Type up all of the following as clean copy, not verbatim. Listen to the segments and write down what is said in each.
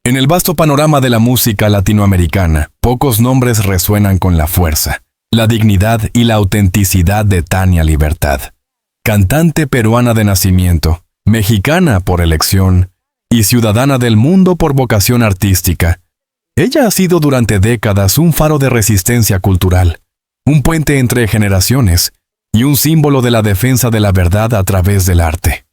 En el vasto panorama de la música latinoamericana, pocos nombres resuenan con la fuerza, la dignidad y la autenticidad de Tania Libertad. Cantante peruana de nacimiento, mexicana por elección y ciudadana del mundo por vocación artística, ella ha sido durante décadas un faro de resistencia cultural, un puente entre generaciones y un símbolo de la defensa de la verdad a través del arte.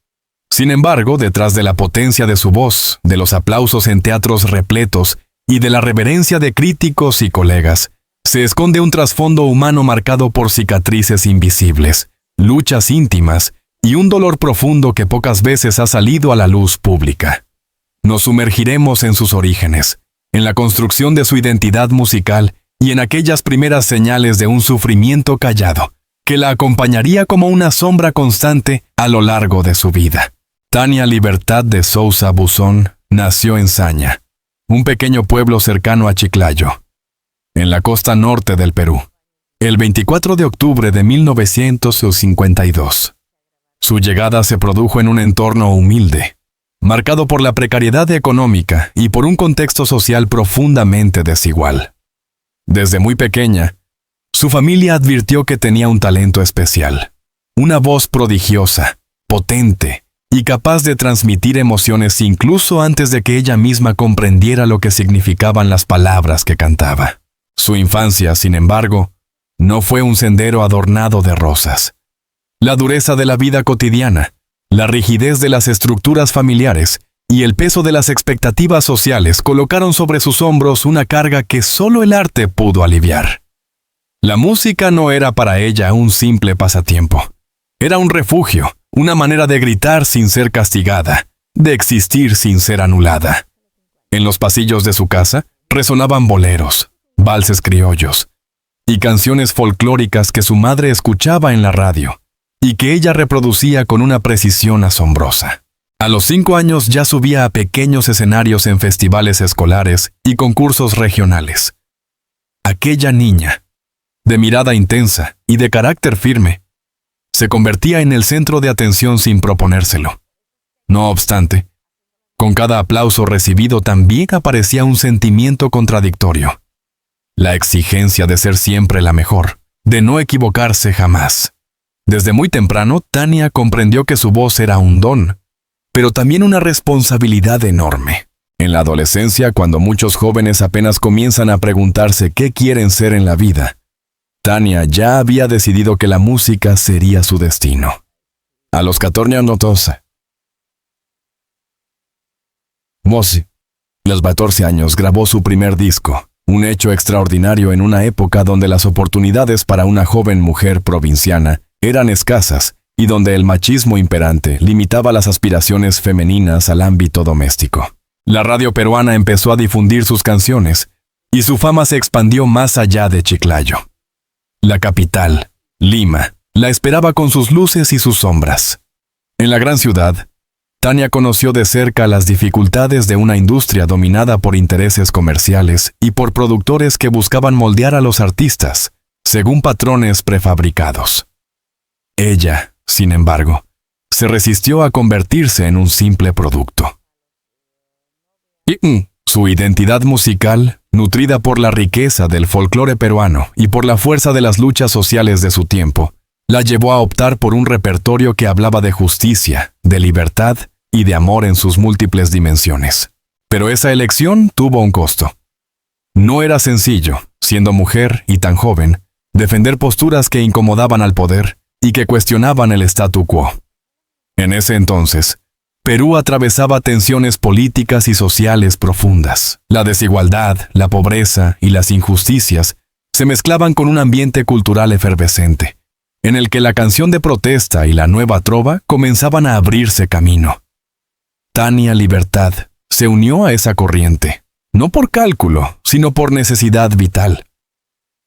Sin embargo, detrás de la potencia de su voz, de los aplausos en teatros repletos y de la reverencia de críticos y colegas, se esconde un trasfondo humano marcado por cicatrices invisibles, luchas íntimas y un dolor profundo que pocas veces ha salido a la luz pública. Nos sumergiremos en sus orígenes, en la construcción de su identidad musical y en aquellas primeras señales de un sufrimiento callado, que la acompañaría como una sombra constante a lo largo de su vida. Tania Libertad de Sousa Buzón nació en Saña, un pequeño pueblo cercano a Chiclayo, en la costa norte del Perú, el 24 de octubre de 1952. Su llegada se produjo en un entorno humilde, marcado por la precariedad económica y por un contexto social profundamente desigual. Desde muy pequeña, su familia advirtió que tenía un talento especial, una voz prodigiosa, potente y capaz de transmitir emociones incluso antes de que ella misma comprendiera lo que significaban las palabras que cantaba. Su infancia, sin embargo, no fue un sendero adornado de rosas. La dureza de la vida cotidiana, la rigidez de las estructuras familiares y el peso de las expectativas sociales colocaron sobre sus hombros una carga que solo el arte pudo aliviar. La música no era para ella un simple pasatiempo. Era un refugio, una manera de gritar sin ser castigada, de existir sin ser anulada. En los pasillos de su casa resonaban boleros, valses criollos y canciones folclóricas que su madre escuchaba en la radio y que ella reproducía con una precisión asombrosa. A los 5 años ya subía a pequeños escenarios en festivales escolares y concursos regionales. Aquella niña, de mirada intensa y de carácter firme, se convertía en el centro de atención sin proponérselo. No obstante, con cada aplauso recibido también aparecía un sentimiento contradictorio. La exigencia de ser siempre la mejor, de no equivocarse jamás. Desde muy temprano, Tania comprendió que su voz era un don, pero también una responsabilidad enorme. En la adolescencia, cuando muchos jóvenes apenas comienzan a preguntarse qué quieren ser en la vida, Tania ya había decidido que la música sería su destino. A los 14 años grabó su primer disco, un hecho extraordinario en una época donde las oportunidades para una joven mujer provinciana eran escasas y donde el machismo imperante limitaba las aspiraciones femeninas al ámbito doméstico. La radio peruana empezó a difundir sus canciones y su fama se expandió más allá de Chiclayo. La capital, Lima, la esperaba con sus luces y sus sombras. En la gran ciudad, Tania conoció de cerca las dificultades de una industria dominada por intereses comerciales y por productores que buscaban moldear a los artistas según patrones prefabricados. Ella, sin embargo, se resistió a convertirse en un simple producto. Su identidad musical, nutrida por la riqueza del folclore peruano y por la fuerza de las luchas sociales de su tiempo, la llevó a optar por un repertorio que hablaba de justicia, de libertad y de amor en sus múltiples dimensiones. Pero esa elección tuvo un costo. No era sencillo, siendo mujer y tan joven, defender posturas que incomodaban al poder y que cuestionaban el statu quo. En ese entonces, Perú atravesaba tensiones políticas y sociales profundas. La desigualdad, la pobreza y las injusticias se mezclaban con un ambiente cultural efervescente, en el que la canción de protesta y la nueva trova comenzaban a abrirse camino. Tania Libertad se unió a esa corriente, no por cálculo, sino por necesidad vital.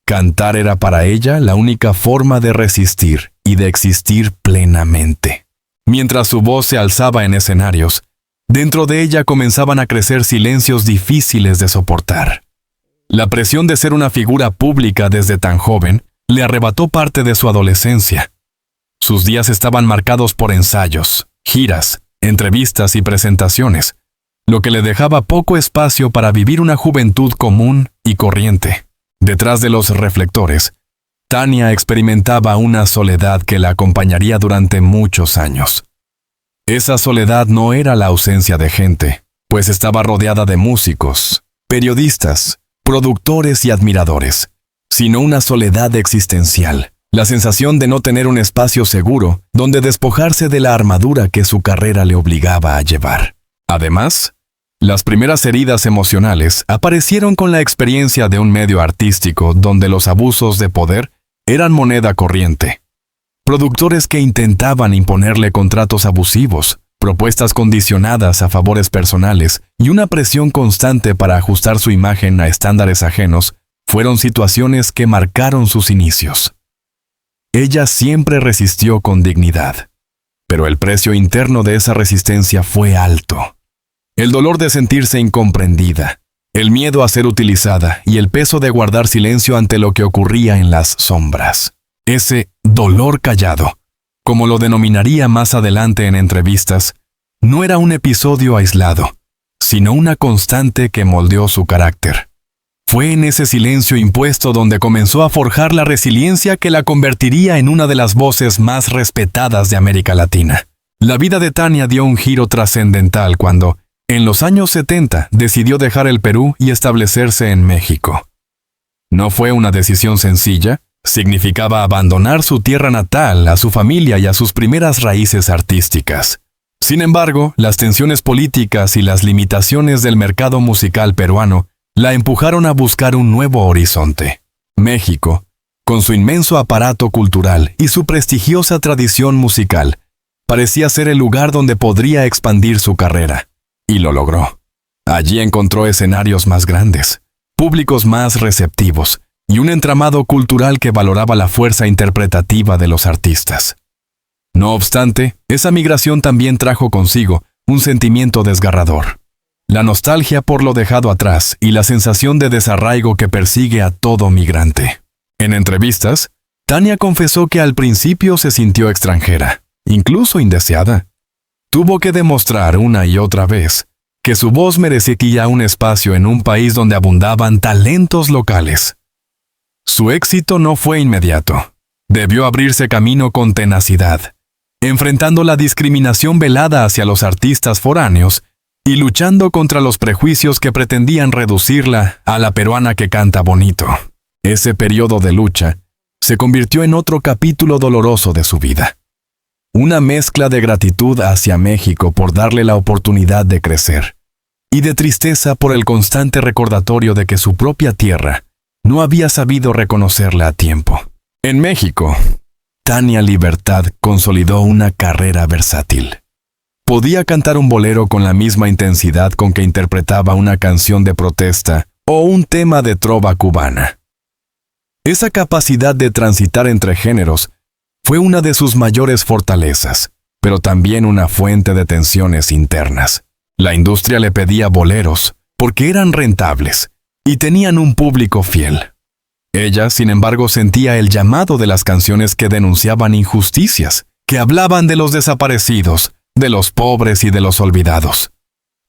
Cantar era para ella la única forma de resistir y de existir plenamente. Mientras su voz se alzaba en escenarios, dentro de ella comenzaban a crecer silencios difíciles de soportar. La presión de ser una figura pública desde tan joven le arrebató parte de su adolescencia. Sus días estaban marcados por ensayos, giras, entrevistas y presentaciones, lo que le dejaba poco espacio para vivir una juventud común y corriente. Detrás de los reflectores, Tania experimentaba una soledad que la acompañaría durante muchos años. Esa soledad no era la ausencia de gente, pues estaba rodeada de músicos, periodistas, productores y admiradores, sino una soledad existencial, la sensación de no tener un espacio seguro donde despojarse de la armadura que su carrera le obligaba a llevar. Además, las primeras heridas emocionales aparecieron con la experiencia de un medio artístico donde los abusos de poder eran moneda corriente. Productores que intentaban imponerle contratos abusivos, propuestas condicionadas a favores personales y una presión constante para ajustar su imagen a estándares ajenos fueron situaciones que marcaron sus inicios. Ella siempre resistió con dignidad, pero el precio interno de esa resistencia fue alto. El dolor de sentirse incomprendida, el miedo a ser utilizada y el peso de guardar silencio ante lo que ocurría en las sombras. Ese dolor callado, como lo denominaría más adelante en entrevistas, no era un episodio aislado, sino una constante que moldeó su carácter. Fue en ese silencio impuesto donde comenzó a forjar la resiliencia que la convertiría en una de las voces más respetadas de América Latina. La vida de Tania dio un giro trascendental cuando, en los años 70, decidió dejar el Perú y establecerse en México. No fue una decisión sencilla. Significaba abandonar su tierra natal, a su familia y a sus primeras raíces artísticas. Sin embargo, las tensiones políticas y las limitaciones del mercado musical peruano la empujaron a buscar un nuevo horizonte. México, con su inmenso aparato cultural y su prestigiosa tradición musical, parecía ser el lugar donde podría expandir su carrera. Y lo logró. Allí encontró escenarios más grandes, públicos más receptivos, y un entramado cultural que valoraba la fuerza interpretativa de los artistas. No obstante, esa migración también trajo consigo un sentimiento desgarrador. La nostalgia por lo dejado atrás y la sensación de desarraigo que persigue a todo migrante. En entrevistas, Tania confesó que al principio se sintió extranjera, incluso indeseada. Tuvo que demostrar una y otra vez que su voz merecía un espacio en un país donde abundaban talentos locales. Su éxito no fue inmediato. Debió abrirse camino con tenacidad, enfrentando la discriminación velada hacia los artistas foráneos y luchando contra los prejuicios que pretendían reducirla a la peruana que canta bonito. Ese periodo de lucha se convirtió en otro capítulo doloroso de su vida. Una mezcla de gratitud hacia México por darle la oportunidad de crecer, y de tristeza por el constante recordatorio de que su propia tierra no había sabido reconocerla a tiempo. En México, Tania Libertad consolidó una carrera versátil. Podía cantar un bolero con la misma intensidad con que interpretaba una canción de protesta o un tema de trova cubana. Esa capacidad de transitar entre géneros fue una de sus mayores fortalezas, pero también una fuente de tensiones internas. La industria le pedía boleros porque eran rentables y tenían un público fiel. Ella, sin embargo, sentía el llamado de las canciones que denunciaban injusticias, que hablaban de los desaparecidos, de los pobres y de los olvidados.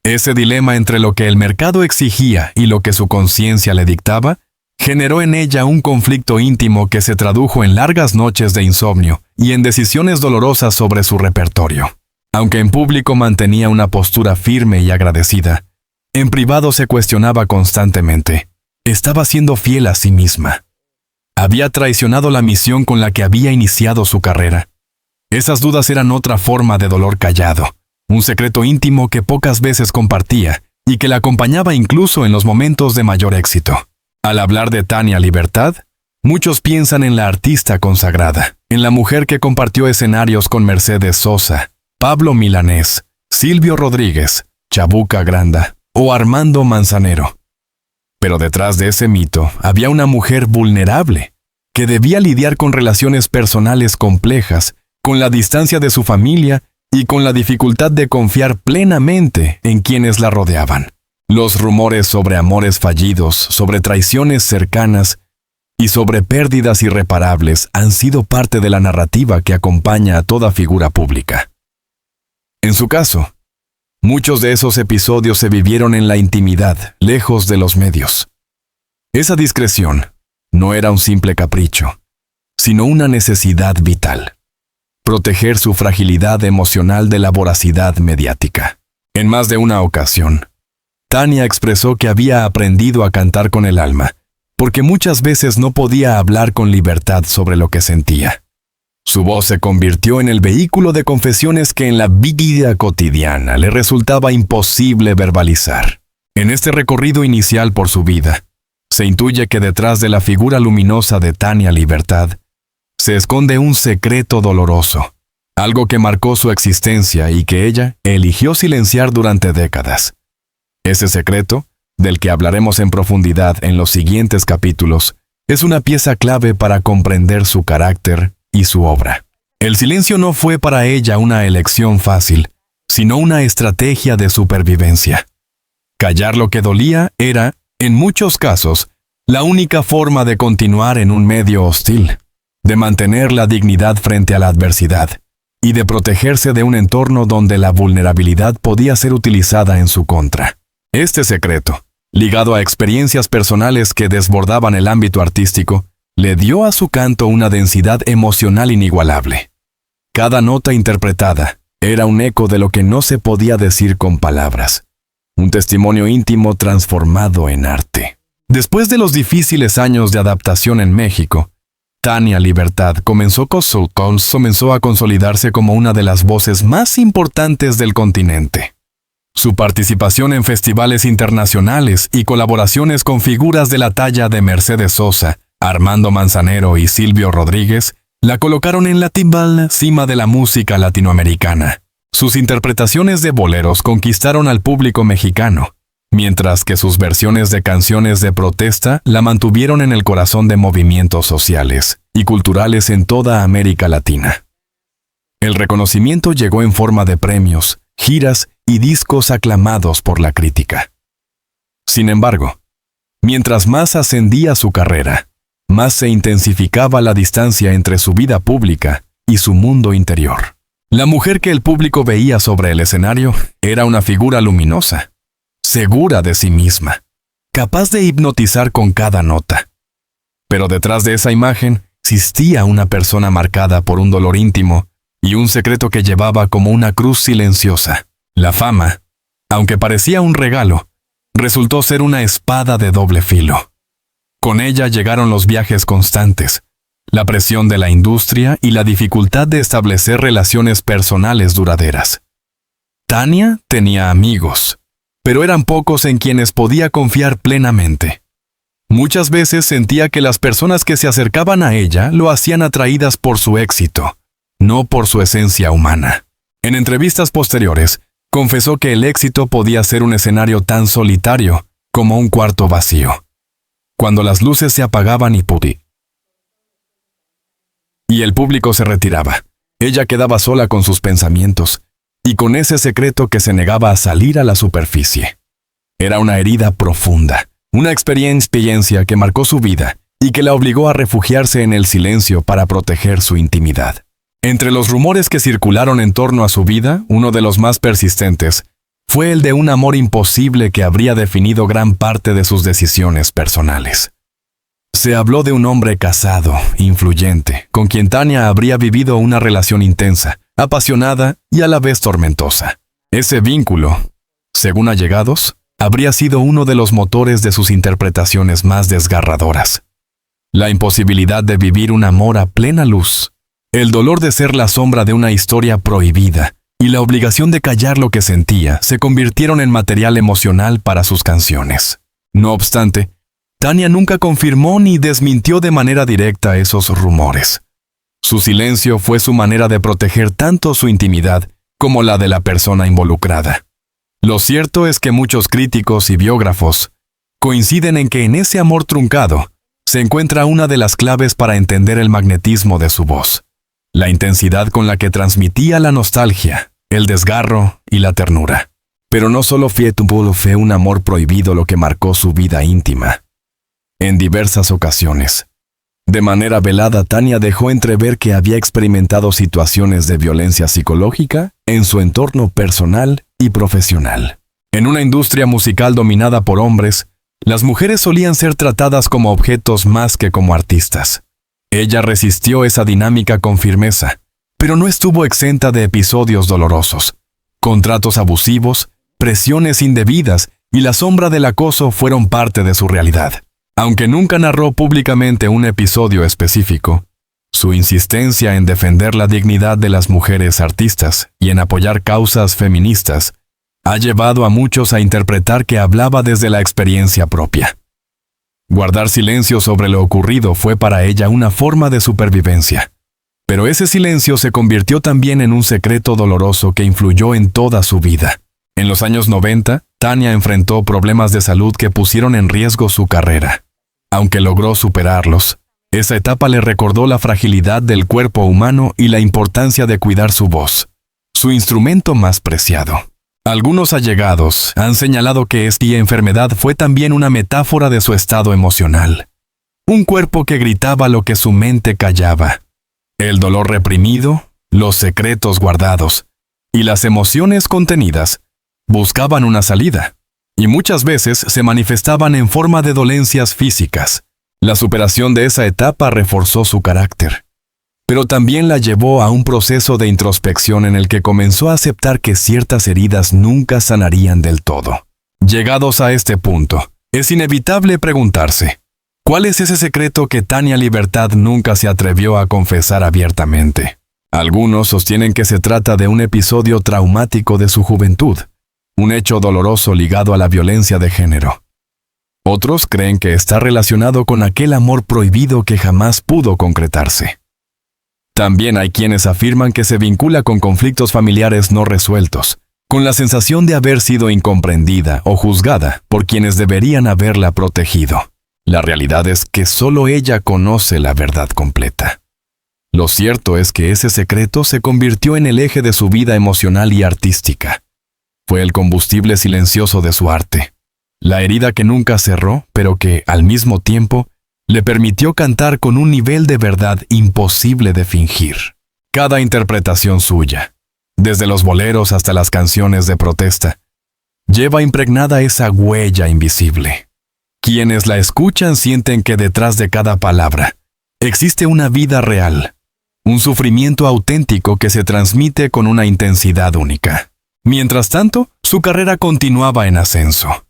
Ese dilema entre lo que el mercado exigía y lo que su conciencia le dictaba, generó en ella un conflicto íntimo que se tradujo en largas noches de insomnio y en decisiones dolorosas sobre su repertorio. Aunque en público mantenía una postura firme y agradecida, en privado se cuestionaba constantemente. Estaba siendo fiel a sí misma. Había traicionado la misión con la que había iniciado su carrera. Esas dudas eran otra forma de dolor callado, un secreto íntimo que pocas veces compartía y que la acompañaba incluso en los momentos de mayor éxito. Al hablar de Tania Libertad, muchos piensan en la artista consagrada, en la mujer que compartió escenarios con Mercedes Sosa, Pablo Milanés, Silvio Rodríguez, Chabuca Granda o Armando Manzanero. Pero detrás de ese mito había una mujer vulnerable, que debía lidiar con relaciones personales complejas, con la distancia de su familia y con la dificultad de confiar plenamente en quienes la rodeaban. Los rumores sobre amores fallidos, sobre traiciones cercanas y sobre pérdidas irreparables han sido parte de la narrativa que acompaña a toda figura pública. En su caso, Muchos de esos episodios se vivieron en la intimidad, lejos de los medios. Esa discreción no era un simple capricho, sino una necesidad vital. Proteger su fragilidad emocional de la voracidad mediática. En más de una ocasión, Tania expresó que había aprendido a cantar con el alma, porque muchas veces no podía hablar con libertad sobre lo que sentía. Su voz se convirtió en el vehículo de confesiones que en la vida cotidiana le resultaba imposible verbalizar. En este recorrido inicial por su vida, se intuye que detrás de la figura luminosa de Tania Libertad se esconde un secreto doloroso, algo que marcó su existencia y que ella eligió silenciar durante décadas. Ese secreto, del que hablaremos en profundidad en los siguientes capítulos, es una pieza clave para comprender su carácter y su obra. El silencio no fue para ella una elección fácil, sino una estrategia de supervivencia. Callar lo que dolía era, en muchos casos, la única forma de continuar en un medio hostil, de mantener la dignidad frente a la adversidad y de protegerse de un entorno donde la vulnerabilidad podía ser utilizada en su contra. Este secreto, ligado a experiencias personales que desbordaban el ámbito artístico, le dio a su canto una densidad emocional inigualable. Cada nota interpretada era un eco de lo que no se podía decir con palabras, un testimonio íntimo transformado en arte. Después de los difíciles años de adaptación en México, Tania Libertad comenzó a consolidarse como una de las voces más importantes del continente. Su participación en festivales internacionales y colaboraciones con figuras de la talla de Mercedes Sosa, Armando Manzanero y Silvio Rodríguez la colocaron en la cima de la música latinoamericana. Sus interpretaciones de boleros conquistaron al público mexicano, mientras que sus versiones de canciones de protesta la mantuvieron en el corazón de movimientos sociales y culturales en toda América Latina. El reconocimiento llegó en forma de premios, giras y discos aclamados por la crítica. Sin embargo, mientras más ascendía su carrera, más se intensificaba la distancia entre su vida pública y su mundo interior. La mujer que el público veía sobre el escenario era una figura luminosa, segura de sí misma, capaz de hipnotizar con cada nota. Pero detrás de esa imagen existía una persona marcada por un dolor íntimo y un secreto que llevaba como una cruz silenciosa. La fama, aunque parecía un regalo, resultó ser una espada de doble filo. Con ella llegaron los viajes constantes, la presión de la industria y la dificultad de establecer relaciones personales duraderas. Tania tenía amigos, pero eran pocos en quienes podía confiar plenamente. Muchas veces sentía que las personas que se acercaban a ella lo hacían atraídas por su éxito, no por su esencia humana. En entrevistas posteriores, confesó que el éxito podía ser un escenario tan solitario como un cuarto vacío. Cuando las luces se apagaban y el público se retiraba, ella quedaba sola con sus pensamientos y con ese secreto que se negaba a salir a la superficie. Era una herida profunda, una experiencia que marcó su vida y que la obligó a refugiarse en el silencio para proteger su intimidad. Entre los rumores que circularon en torno a su vida, uno de los más persistentes fue el de un amor imposible que habría definido gran parte de sus decisiones personales. Se habló de un hombre casado, influyente, con quien Tania habría vivido una relación intensa, apasionada y a la vez tormentosa. Ese vínculo, según allegados, habría sido uno de los motores de sus interpretaciones más desgarradoras. La imposibilidad de vivir un amor a plena luz, el dolor de ser la sombra de una historia prohibida y la obligación de callar lo que sentía se convirtieron en material emocional para sus canciones. No obstante, Tania nunca confirmó ni desmintió de manera directa esos rumores. Su silencio fue su manera de proteger tanto su intimidad como la de la persona involucrada. Lo cierto es que muchos críticos y biógrafos coinciden en que en ese amor truncado se encuentra una de las claves para entender el magnetismo de su voz, la intensidad con la que transmitía la nostalgia, el desgarro y la ternura. Pero no solo fue un amor prohibido lo que marcó su vida íntima. En diversas ocasiones, de manera velada, Tania dejó entrever que había experimentado situaciones de violencia psicológica en su entorno personal y profesional. En una industria musical dominada por hombres, las mujeres solían ser tratadas como objetos más que como artistas. Ella resistió esa dinámica con firmeza, pero no estuvo exenta de episodios dolorosos. Contratos abusivos, presiones indebidas y la sombra del acoso fueron parte de su realidad. Aunque nunca narró públicamente un episodio específico, su insistencia en defender la dignidad de las mujeres artistas y en apoyar causas feministas ha llevado a muchos a interpretar que hablaba desde la experiencia propia. Guardar silencio sobre lo ocurrido fue para ella una forma de supervivencia. Pero ese silencio se convirtió también en un secreto doloroso que influyó en toda su vida. En los años 90, Tania enfrentó problemas de salud que pusieron en riesgo su carrera. Aunque logró superarlos, esa etapa le recordó la fragilidad del cuerpo humano y la importancia de cuidar su voz, su instrumento más preciado. Algunos allegados han señalado que esta enfermedad fue también una metáfora de su estado emocional. Un cuerpo que gritaba lo que su mente callaba. El dolor reprimido, los secretos guardados y las emociones contenidas buscaban una salida, y muchas veces se manifestaban en forma de dolencias físicas. La superación de esa etapa reforzó su carácter, pero también la llevó a un proceso de introspección en el que comenzó a aceptar que ciertas heridas nunca sanarían del todo. Llegados a este punto, es inevitable preguntarse, ¿cuál es ese secreto que Tania Libertad nunca se atrevió a confesar abiertamente? Algunos sostienen que se trata de un episodio traumático de su juventud, un hecho doloroso ligado a la violencia de género. Otros creen que está relacionado con aquel amor prohibido que jamás pudo concretarse. También hay quienes afirman que se vincula con conflictos familiares no resueltos, con la sensación de haber sido incomprendida o juzgada por quienes deberían haberla protegido. La realidad es que solo ella conoce la verdad completa. Lo cierto es que ese secreto se convirtió en el eje de su vida emocional y artística. Fue el combustible silencioso de su arte. La herida que nunca cerró, pero que, al mismo tiempo, le permitió cantar con un nivel de verdad imposible de fingir. Cada interpretación suya, desde los boleros hasta las canciones de protesta, lleva impregnada esa huella invisible. Quienes la escuchan sienten que detrás de cada palabra existe una vida real, un sufrimiento auténtico que se transmite con una intensidad única. Mientras tanto, su carrera continuaba en ascenso.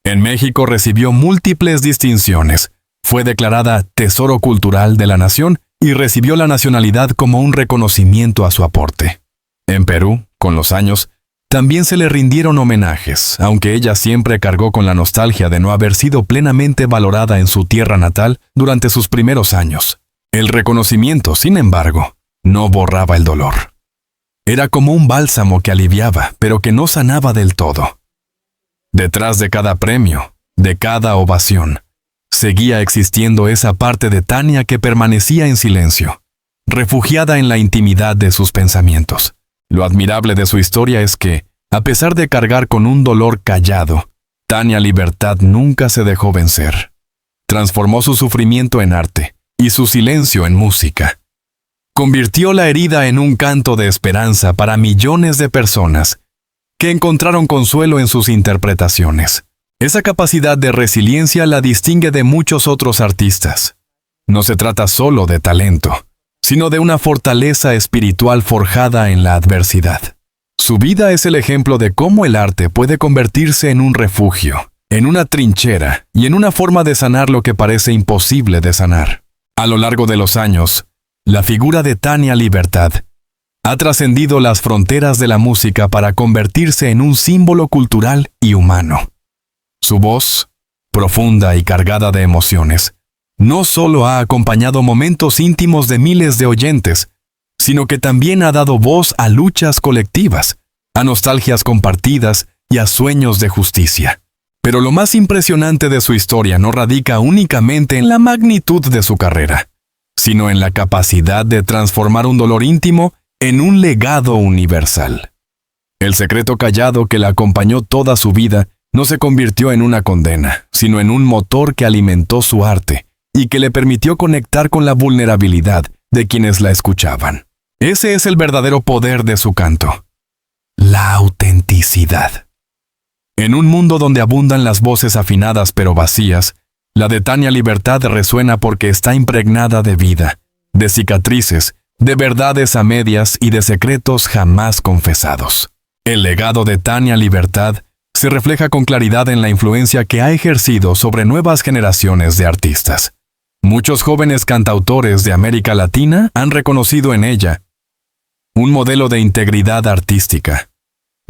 En México recibió múltiples distinciones, fue declarada Tesoro Cultural de la Nación y recibió la nacionalidad como un reconocimiento a su aporte. En Perú, con los años, también se le rindieron homenajes, aunque ella siempre cargó con la nostalgia de no haber sido plenamente valorada en su tierra natal durante sus primeros años. El reconocimiento, sin embargo, no borraba el dolor. Era como un bálsamo que aliviaba, pero que no sanaba del todo. Detrás de cada premio, de cada ovación, seguía existiendo esa parte de Tania que permanecía en silencio, refugiada en la intimidad de sus pensamientos. Lo admirable de su historia es que, a pesar de cargar con un dolor callado, Tania Libertad nunca se dejó vencer. Transformó su sufrimiento en arte y su silencio en música. Convirtió la herida en un canto de esperanza para millones de personas que encontraron consuelo en sus interpretaciones. Esa capacidad de resiliencia la distingue de muchos otros artistas. No se trata solo de talento, sino de una fortaleza espiritual forjada en la adversidad. Su vida es el ejemplo de cómo el arte puede convertirse en un refugio, en una trinchera y en una forma de sanar lo que parece imposible de sanar. A lo largo de los años, la figura de Tania Libertad ha trascendido las fronteras de la música para convertirse en un símbolo cultural y humano. Su voz, profunda y cargada de emociones, no solo ha acompañado momentos íntimos de miles de oyentes, sino que también ha dado voz a luchas colectivas, a nostalgias compartidas y a sueños de justicia. Pero lo más impresionante de su historia no radica únicamente en la magnitud de su carrera, sino en la capacidad de transformar un dolor íntimo en un legado universal. El secreto callado que la acompañó toda su vida no se convirtió en una condena, sino en un motor que alimentó su arte y que le permitió conectar con la vulnerabilidad de quienes la escuchaban. Ese es el verdadero poder de su canto. la autenticidad. En un mundo donde abundan las voces afinadas pero vacías, la de Tania Libertad resuena porque está impregnada de vida, de cicatrices, de verdades a medias y de secretos jamás confesados. El legado de Tania Libertad se refleja con claridad en la influencia que ha ejercido sobre nuevas generaciones de artistas. Muchos jóvenes cantautores de América Latina han reconocido en ella un modelo de integridad artística,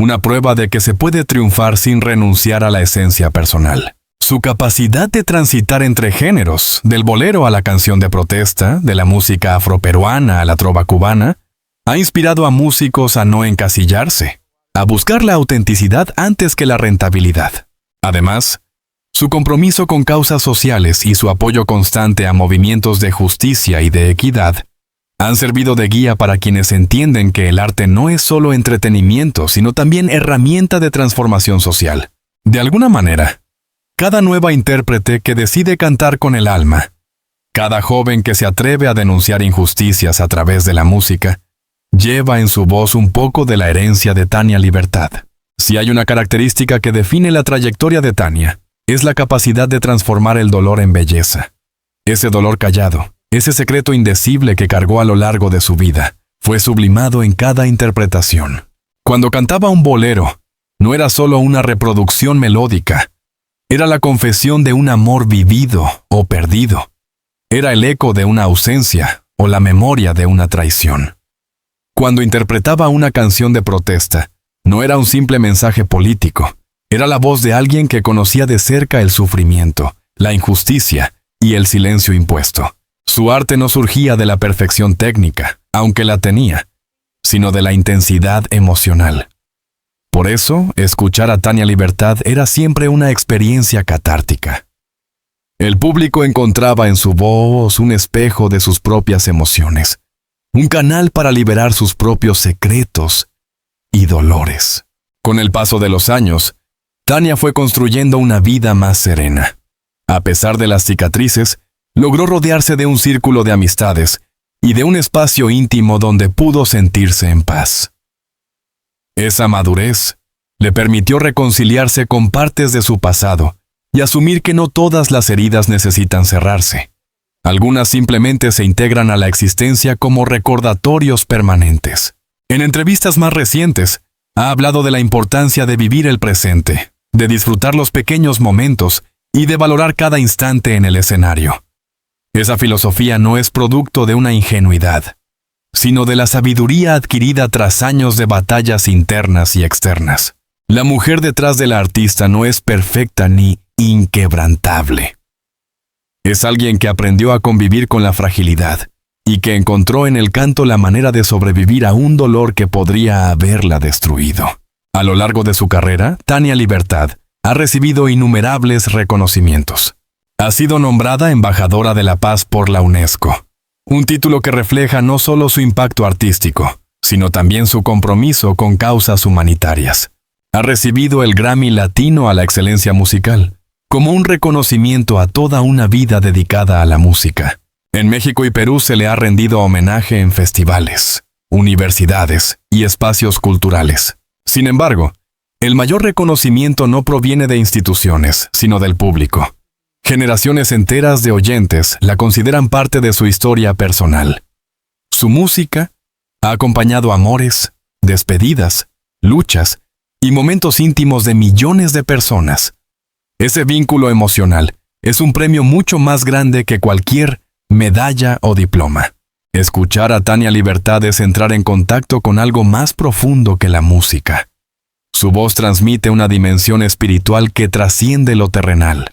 una prueba de que se puede triunfar sin renunciar a la esencia personal. Su capacidad de transitar entre géneros, del bolero a la canción de protesta, de la música afroperuana a la trova cubana, ha inspirado a músicos a no encasillarse, a buscar la autenticidad antes que la rentabilidad. Además, su compromiso con causas sociales y su apoyo constante a movimientos de justicia y de equidad han servido de guía para quienes entienden que el arte no es solo entretenimiento, sino también herramienta de transformación social. De alguna manera, cada nueva intérprete que decide cantar con el alma, cada joven que se atreve a denunciar injusticias a través de la música, lleva en su voz un poco de la herencia de Tania Libertad. Si hay una característica que define la trayectoria de Tania, es la capacidad de transformar el dolor en belleza. Ese dolor callado, ese secreto indecible que cargó a lo largo de su vida, fue sublimado en cada interpretación. Cuando cantaba un bolero, no era solo una reproducción melódica, era la confesión de un amor vivido o perdido. Era el eco de una ausencia o la memoria de una traición. Cuando interpretaba una canción de protesta, no era un simple mensaje político, era la voz de alguien que conocía de cerca el sufrimiento, la injusticia y el silencio impuesto. Su arte no surgía de la perfección técnica, aunque la tenía, sino de la intensidad emocional. Por eso, escuchar a Tania Libertad era siempre una experiencia catártica. El público encontraba en su voz un espejo de sus propias emociones, un canal para liberar sus propios secretos y dolores. Con el paso de los años, Tania fue construyendo una vida más serena. A pesar de las cicatrices, logró rodearse de un círculo de amistades y de un espacio íntimo donde pudo sentirse en paz. Esa madurez le permitió reconciliarse con partes de su pasado y asumir que no todas las heridas necesitan cerrarse. Algunas simplemente se integran a la existencia como recordatorios permanentes. En entrevistas más recientes, ha hablado de la importancia de vivir el presente, de disfrutar los pequeños momentos y de valorar cada instante en el escenario. Esa filosofía no es producto de una ingenuidad, sino de la sabiduría adquirida tras años de batallas internas y externas. La mujer detrás de la artista no es perfecta ni inquebrantable. Es alguien que aprendió a convivir con la fragilidad y que encontró en el canto la manera de sobrevivir a un dolor que podría haberla destruido. A lo largo de su carrera, Tania Libertad ha recibido innumerables reconocimientos. Ha sido nombrada embajadora de la paz por la UNESCO, un título que refleja no solo su impacto artístico, sino también su compromiso con causas humanitarias. Ha recibido el Grammy Latino a la excelencia musical, como un reconocimiento a toda una vida dedicada a la música. En México y Perú se le ha rendido homenaje en festivales, universidades y espacios culturales. Sin embargo, el mayor reconocimiento no proviene de instituciones, sino del público. Generaciones enteras de oyentes la consideran parte de su historia personal. Su música ha acompañado amores, despedidas, luchas y momentos íntimos de millones de personas. Ese vínculo emocional es un premio mucho más grande que cualquier medalla o diploma. Escuchar a Tania Libertad es entrar en contacto con algo más profundo que la música. Su voz transmite una dimensión espiritual que trasciende lo terrenal.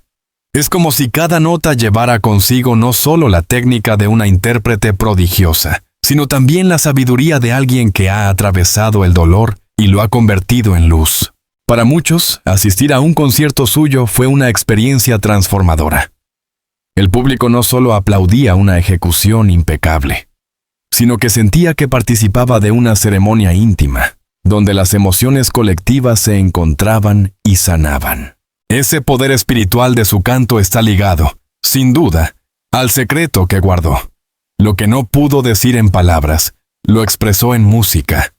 Es como si cada nota llevara consigo no solo la técnica de una intérprete prodigiosa, sino también la sabiduría de alguien que ha atravesado el dolor y lo ha convertido en luz. Para muchos, asistir a un concierto suyo fue una experiencia transformadora. El público no solo aplaudía una ejecución impecable, sino que sentía que participaba de una ceremonia íntima, donde las emociones colectivas se encontraban y sanaban. Ese poder espiritual de su canto está ligado, sin duda, al secreto que guardó. Lo que no pudo decir en palabras, lo expresó en música.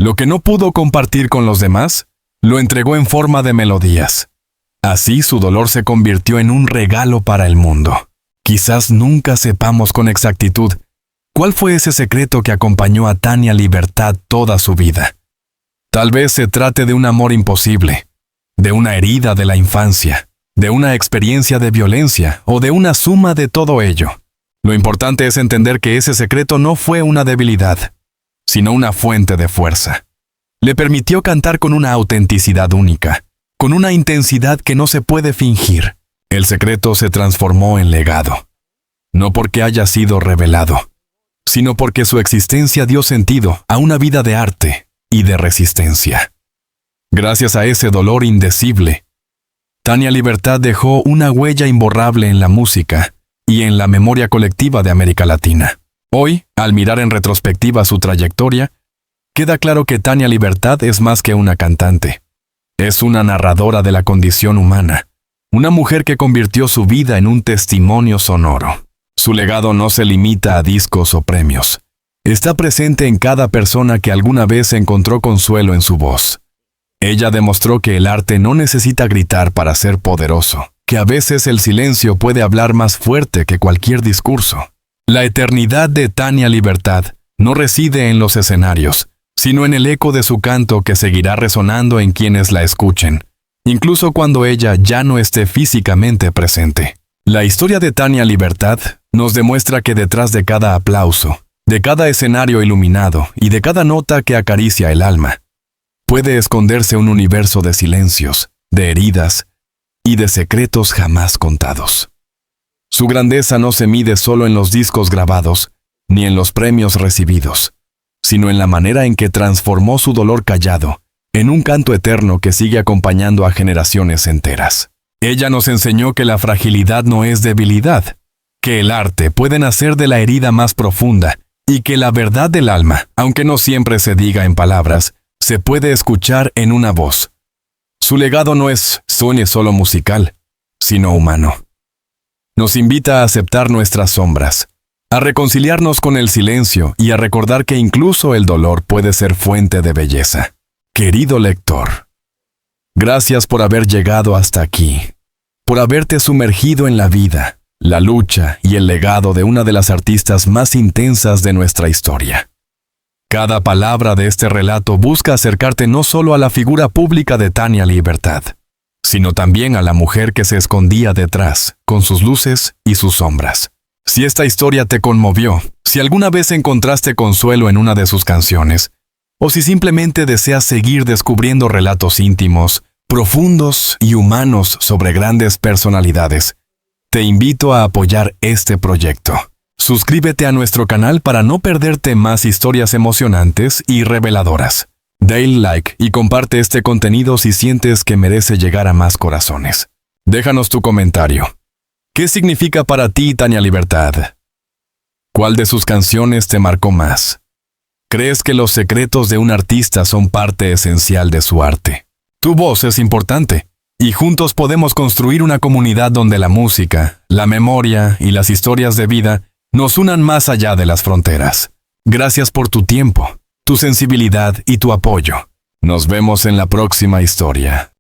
Lo que no pudo compartir con los demás, lo entregó en forma de melodías. Así su dolor se convirtió en un regalo para el mundo. Quizás nunca sepamos con exactitud cuál fue ese secreto que acompañó a Tania Libertad toda su vida. Tal vez se trate de un amor imposible, de una herida de la infancia, de una experiencia de violencia o de una suma de todo ello. Lo importante es entender que ese secreto no fue una debilidad, sino una fuente de fuerza. Le permitió cantar con una autenticidad única, con una intensidad que no se puede fingir. El secreto se transformó en legado, no porque haya sido revelado, sino porque su existencia dio sentido a una vida de arte y de resistencia. Gracias a ese dolor indecible, Tania Libertad dejó una huella imborrable en la música y en la memoria colectiva de América Latina. Hoy, al mirar en retrospectiva su trayectoria, queda claro que Tania Libertad es más que una cantante. Es una narradora de la condición humana, una mujer que convirtió su vida en un testimonio sonoro. Su legado no se limita a discos o premios. Está presente en cada persona que alguna vez encontró consuelo en su voz. Ella demostró que el arte no necesita gritar para ser poderoso, que a veces el silencio puede hablar más fuerte que cualquier discurso. La eternidad de Tania Libertad no reside en los escenarios, sino en el eco de su canto que seguirá resonando en quienes la escuchen, incluso cuando ella ya no esté físicamente presente. La historia de Tania Libertad nos demuestra que detrás de cada aplauso, de cada escenario iluminado y de cada nota que acaricia el alma, puede esconderse un universo de silencios, de heridas y de secretos jamás contados. Su grandeza no se mide solo en los discos grabados, ni en los premios recibidos, sino en la manera en que transformó su dolor callado en un canto eterno que sigue acompañando a generaciones enteras. Ella nos enseñó que la fragilidad no es debilidad, que el arte puede nacer de la herida más profunda y que la verdad del alma, aunque no siempre se diga en palabras, se puede escuchar en una voz. Su legado no es solo musical, sino humano. Nos invita a aceptar nuestras sombras, a reconciliarnos con el silencio y a recordar que incluso el dolor puede ser fuente de belleza. Querido lector, gracias por haber llegado hasta aquí, por haberte sumergido en la vida, la lucha y el legado de una de las artistas más intensas de nuestra historia. Cada palabra de este relato busca acercarte no solo a la figura pública de Tania Libertad, sino también a la mujer que se escondía detrás, con sus luces y sus sombras. Si esta historia te conmovió, si alguna vez encontraste consuelo en una de sus canciones, o si simplemente deseas seguir descubriendo relatos íntimos, profundos y humanos sobre grandes personalidades, te invito a apoyar este proyecto. Suscríbete a nuestro canal para no perderte más historias emocionantes y reveladoras. Dale like y comparte este contenido si sientes que merece llegar a más corazones. Déjanos tu comentario. ¿Qué significa para ti Tania Libertad? ¿Cuál de sus canciones te marcó más? ¿Crees que los secretos de un artista son parte esencial de su arte? Tu voz es importante, y juntos podemos construir una comunidad donde la música, la memoria y las historias de vida nos unan más allá de las fronteras. Gracias por tu tiempo, tu sensibilidad y tu apoyo. Nos vemos en la próxima historia.